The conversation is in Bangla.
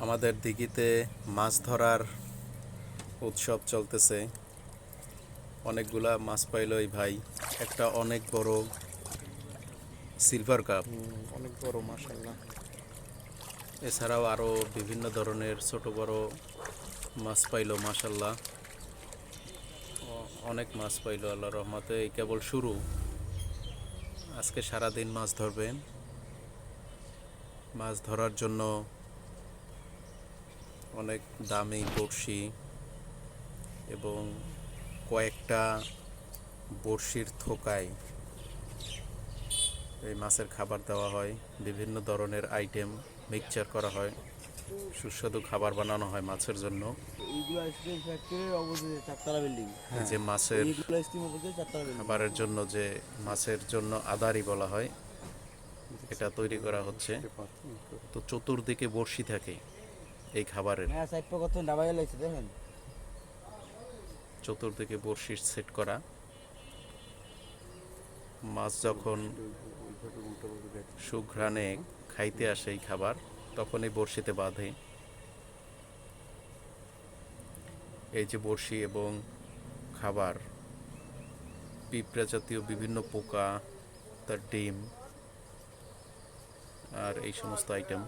আমাদের দিঘিতে মাছ ধরার উৎসব চলতেছে। অনেকগুলা মাছ পাইল এই ভাই। একটা অনেক বড় সিলভার কাপ। অনেক বড় মাশাআল্লাহ। এছাড়াও আরো বিভিন্ন ধরনের ছোট বড় মাছ পাইল মাশাল্লাহ। অনেক মাছ পাইল আল্লাহর রহমতে। এই কেবল শুরু। আজকে সারাদিন মাছ ধরবেন। মাছ ধরার জন্য অনেক দামি বড়শি এবং কয়েকটা বড়শির থোকায় এই মাছের খাবার দেওয়া হয়। বিভিন্ন ধরনের আইটেম মিক্সচার করা হয়, সুস্বাদু খাবার বানানো হয় মাছের জন্য। এইগুলো আইসক্রিম ফ্যাক্টরির অপোজিটে চারতলা বিল্ডিং। এই যে মাছের এইগুলো আইসক্রিম অপোজিটে চারতলা বিল্ডিং। খাবারের জন্য যে মাছের জন্য আদারি বলা হয়, এটা তৈরি করা হচ্ছে। তো চতুর্দিকে বড়শি থাকে এই খাবারের। হ্যাঁ সাইড পা কত ডাবাই লাগছে দেখেন। চতুর্দিকে বড়শির সেট করা। মাছ যখন সুঘ্রাণে খাইতে আসে এই খাবার, তখন এই বড়শিতে বাঁধে। এই যে বড়শি এবং খাবার, পিঁপড়া জাতীয় বিভিন্ন পোকা, তার ডিম আর এই সমস্ত আইটেম